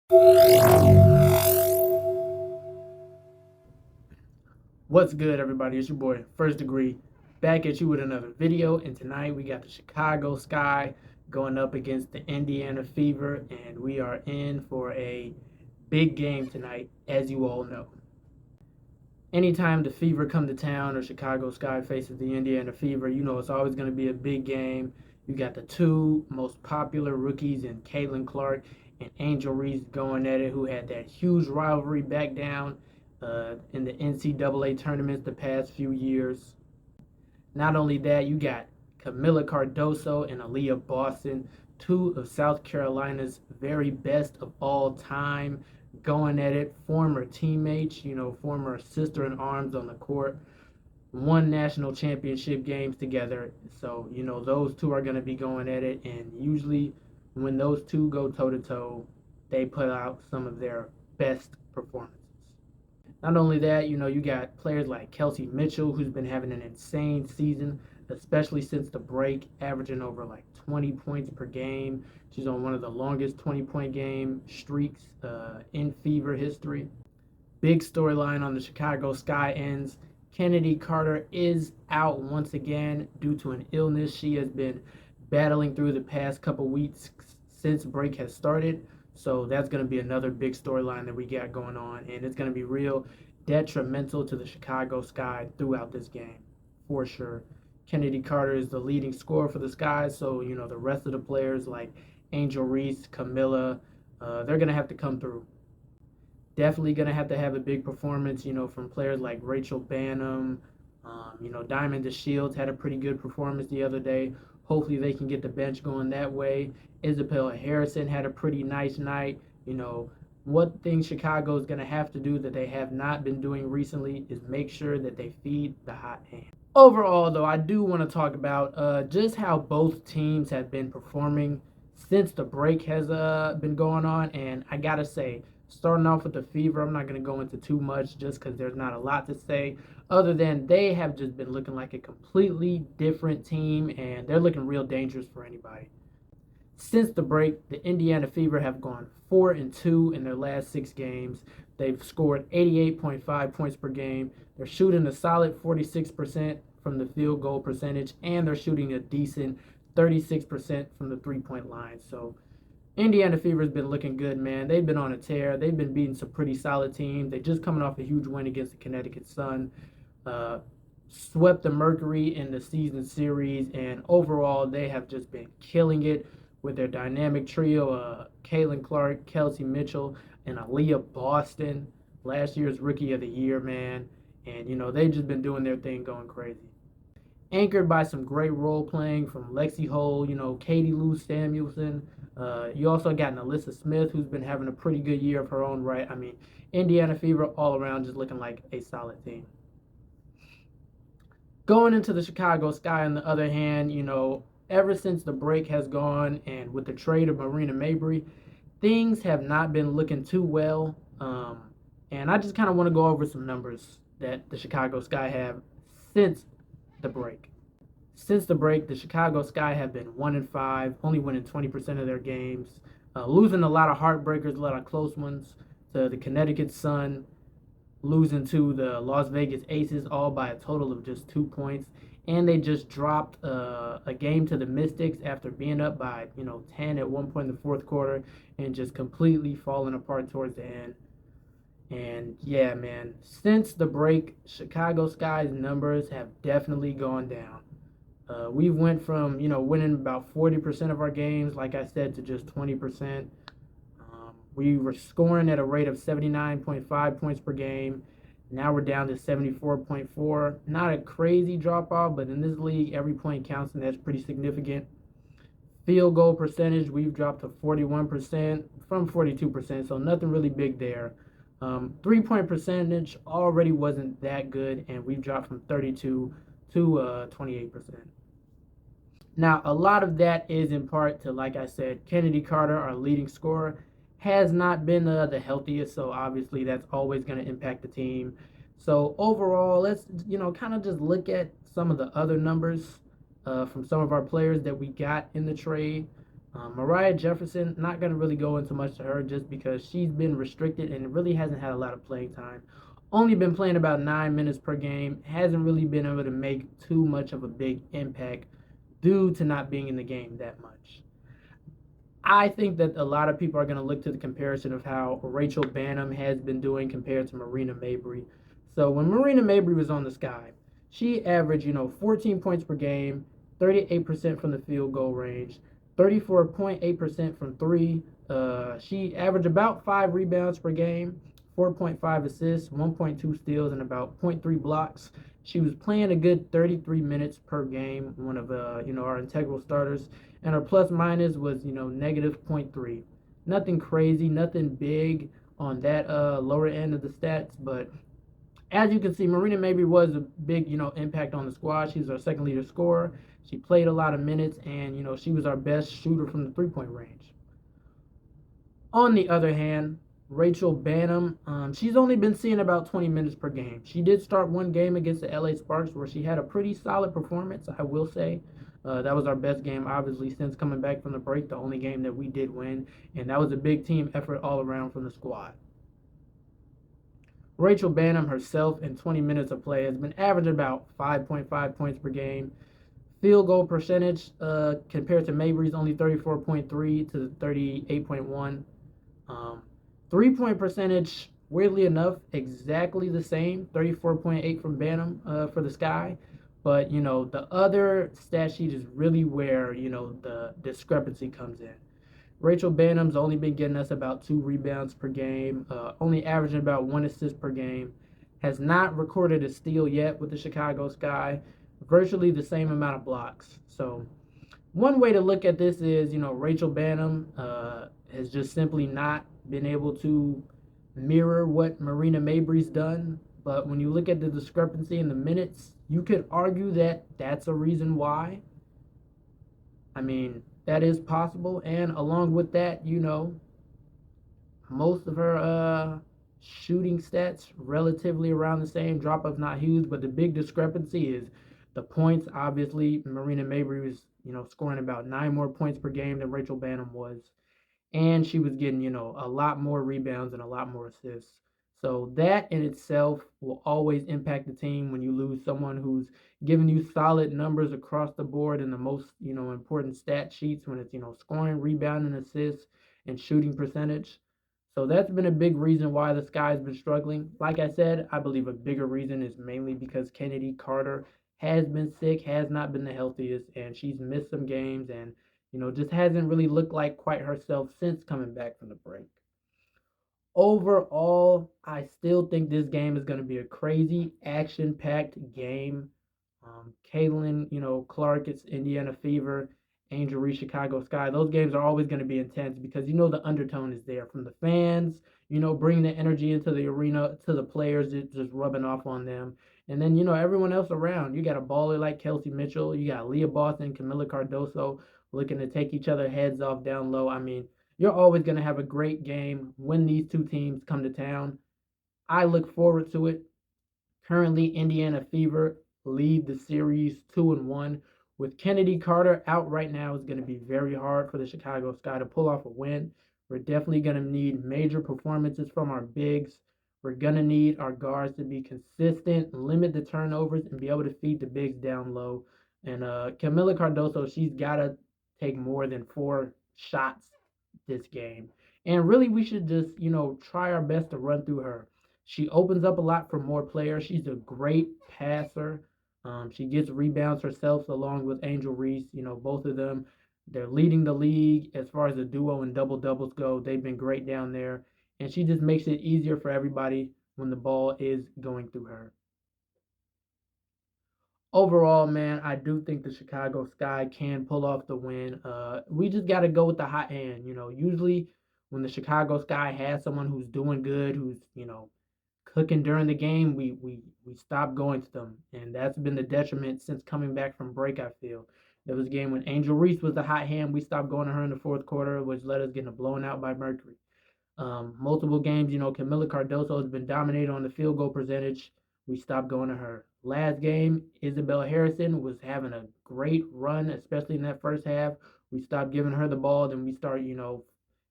What's good, everybody? It's your boy, First Degree, back at you with another video. And tonight we got the Chicago Sky going up against the Indiana Fever, and we are in for a big game tonight, as you all know. Anytime the Fever come to town or Chicago Sky faces the Indiana Fever, you know it's always going to be a big game. You got the two most popular rookies in Caitlin Clark and Angel Reese going at it, who had that huge rivalry back down in the NCAA tournaments the past few years. Not only that, you got Camila Cardoso and Aaliyah Boston, two of South Carolina's very best of all time, going at it. Former teammates, former sister in arms on the court, won national championship games together. So, those two are going to be going at it. And usually, when those two go toe to toe, they put out some of their best performances. Not only that, you got players like Kelsey Mitchell, who's been having an insane season, especially since the break, averaging over like 20 points per game. She's on one of the longest 20-point game streaks in Fever history. Big storyline on the Chicago Sky ends. Kennedy Carter is out once again due to an illness she has been battling through the past couple weeks since break has started. So that's going to be another big storyline that we got going on, and it's going to be real detrimental to the Chicago Sky throughout this game, for sure. Kennedy Carter is the leading scorer for the Sky, so the rest of the players like Angel Reese, Camilla, they're going to have to come through. Definitely going to have a big performance, from players like Rachel Banham. Diamond DeShields had a pretty good performance the other day. Hopefully they can get the bench going that way. Isabel Harrison had a pretty nice night. What thing Chicago is going to have to do that they have not been doing recently is make sure that they feed the hot hand. Overall, though, I do want to talk about just how both teams have been performing since the break has been going on. And I got to say, starting off with the Fever, I'm not going to go into too much just because there's not a lot to say, other than they have just been looking like a completely different team, and they're looking real dangerous for anybody. Since the break, the Indiana Fever have gone 4-2 in their last 6 games. They've scored 88.5 points per game. They're shooting a solid 46% from the field goal percentage, and they're shooting a decent 36% from the three-point line. So Indiana Fever has been looking good, man. They've been on a tear. They've been beating some pretty solid teams. They just coming off a huge win against the Connecticut Sun. Uh, Swept the Mercury in the season series, and overall they have just been killing it with their dynamic trio, Caitlin Clark, Kelsey Mitchell, and Aaliyah Boston, last year's Rookie of the Year, man. And they've just been doing their thing, going crazy. Anchored by some great role playing from Lexi Hole, Katie Lou Samuelson. You also got Alyssa Smith, who's been having a pretty good year of her own right. I mean, Indiana Fever all around just looking like a solid team. Going into the Chicago Sky, on the other hand, ever since the break has gone and with the trade of Marina Mabrey, things have not been looking too well. And I just kind of want to go over some numbers that the Chicago Sky have since the break. Since the break, the Chicago Sky have been 1-5, only winning 20% of their games, losing a lot of heartbreakers, a lot of close ones to the Connecticut Sun, losing to the Las Vegas Aces, all by a total of just 2 points. And they just dropped a game to the Mystics after being up by 10 at one point in the fourth quarter, and just completely falling apart towards the end. And yeah, man, since the break, Chicago Sky's numbers have definitely gone down. We went from winning about 40% of our games, like I said, to just 20%. We were scoring at a rate of 79.5 points per game. Now we're down to 74.4. Not a crazy drop off, but in this league, every point counts, and that's pretty significant. Field goal percentage, we've dropped to 41% from 42%, so nothing really big there. 3-point percentage already wasn't that good, and we've dropped from 32 to 28%. Now, a lot of that is in part to, like I said, Kennedy Carter, our leading scorer, has not been the healthiest, so obviously that's always going to impact the team. So overall, let's kind of just look at some of the other numbers from some of our players that we got in the trade. Mariah Jefferson, not going to really go into much to her just because she's been restricted and really hasn't had a lot of playing time. Only been playing about 9 minutes per game, hasn't really been able to make too much of a big impact due to not being in the game that much. I think that a lot of people are going to look to the comparison of how Rachel Banham has been doing compared to Marina Mabrey. So when Marina Mabrey was on the Sky, she averaged, 14 points per game, 38% from the field goal range, 34.8% from three. She averaged about 5 rebounds per game, 4.5 assists, 1.2 steals, and about zero point 0.3 blocks. She was playing a good 33 minutes per game, one of our integral starters, and her plus minus was negative zero point 0.3. Nothing crazy, nothing big on that lower end of the stats, but as you can see, Marina Mabrey was a big impact on the squad. She's our second leader scorer. She played a lot of minutes, and she was our best shooter from the 3-point range. On the other hand, Rachel Banham, she's only been seeing about 20 minutes per game. She did start one game against the LA Sparks where she had a pretty solid performance, I will say. That was our best game, obviously, since coming back from the break, the only game that we did win. And that was a big team effort all around from the squad. Rachel Banham herself in 20 minutes of play has been averaging about 5.5 points per game. Field goal percentage compared to Mabrey's only 34.3 to 38.1. 3-point percentage, weirdly enough, exactly the same, 34.8 from Banham for the Sky. But, the other stat sheet is really where, the discrepancy comes in. Rachel Banham's only been getting us about 2 rebounds per game, only averaging about 1 assist per game. Has not recorded a steal yet with the Chicago Sky. Virtually the same amount of blocks. So one way to look at this is, Rachel Banham has just simply not been able to mirror what Marina Mabrey's done. But when you look at the discrepancy in the minutes, you could argue that that's a reason why. I mean, that is possible. And along with that, most of her shooting stats relatively around the same. Drop off not huge, but the big discrepancy is the points. Obviously, Marina Mabrey was scoring about 9 more points per game than Rachel Banham was, and she was getting a lot more rebounds and a lot more assists. So that in itself will always impact the team when you lose someone who's giving you solid numbers across the board in the most important stat sheets when it's scoring, rebounding, assists, and shooting percentage. So that's been a big reason why the Sky's been struggling. Like I said, I believe a bigger reason is mainly because Kennedy Carter has been sick, has not been the healthiest, and she's missed some games and just hasn't really looked like quite herself since coming back from the break. Overall, I still think this game is going to be a crazy, action-packed game. Caitlin, Clark, it's Indiana Fever, Angel Reese, Chicago Sky. Those games are always going to be intense because the undertone is there from the fans. Bringing the energy into the arena to the players, it's just rubbing off on them. And then everyone else around. You got a baller like Kelsey Mitchell. You got Leah Boston, Camila Cardoso looking to take each other heads off down low. I mean, you're always going to have a great game when these two teams come to town. I look forward to it. Currently, Indiana Fever lead the series 2-1. With Kennedy Carter out right now, it's going to be very hard for the Chicago Sky to pull off a win. We're definitely going to need major performances from our bigs. We're going to need our guards to be consistent, limit the turnovers, and be able to feed the bigs down low. And Camila Cardoso, she's got to take more than 4 shots this game. And really, we should just, try our best to run through her. She opens up a lot for more players. She's a great passer. She gets rebounds herself along with Angel Reese. Both of them, they're leading the league as far as the duo and double doubles go. They've been great down there. And she just makes it easier for everybody when the ball is going through her. Overall, man, I do think the Chicago Sky can pull off the win. We just got to go with the hot hand. Usually when the Chicago Sky has someone who's doing good, who's cooking during the game, we stop going to them, and that's been the detriment since coming back from break. I feel there was a game when Angel Reese was the hot hand. We stopped going to her in the fourth quarter, which led us getting blown out by Mercury. Multiple games, Camila Cardoso has been dominated on the field goal percentage. We stopped going to her. Last game, Isabel Harrison was having a great run, especially in that first half. we stop giving her the ball, then we start,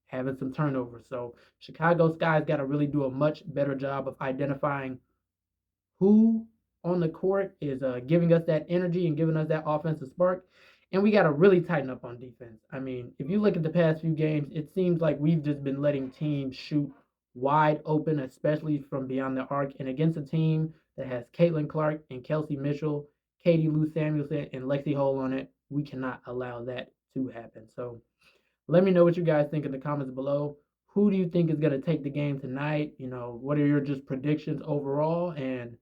having some turnovers. So Chicago Sky's got to really do a much better job of identifying who on the court is giving us that energy and giving us that offensive spark. And we got to really tighten up on defense. I mean, if you look at the past few games, it seems like we've just been letting teams shoot wide open, especially from beyond the arc. And against a team that has Caitlin Clark and Kelsey Mitchell, Katie Lou Samuelson, and Lexi Hole on it, we cannot allow that to happen. So let me know what you guys think in the comments below. Who do you think is going to take the game tonight? What are your just predictions overall? And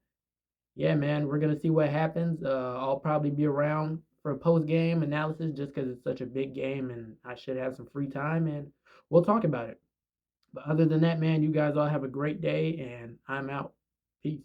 yeah, man, we're gonna see what happens. I'll probably be around for post game analysis just because it's such a big game and I should have some free time and we'll talk about it. But other than that, man, you guys all have a great day and I'm out. Peace.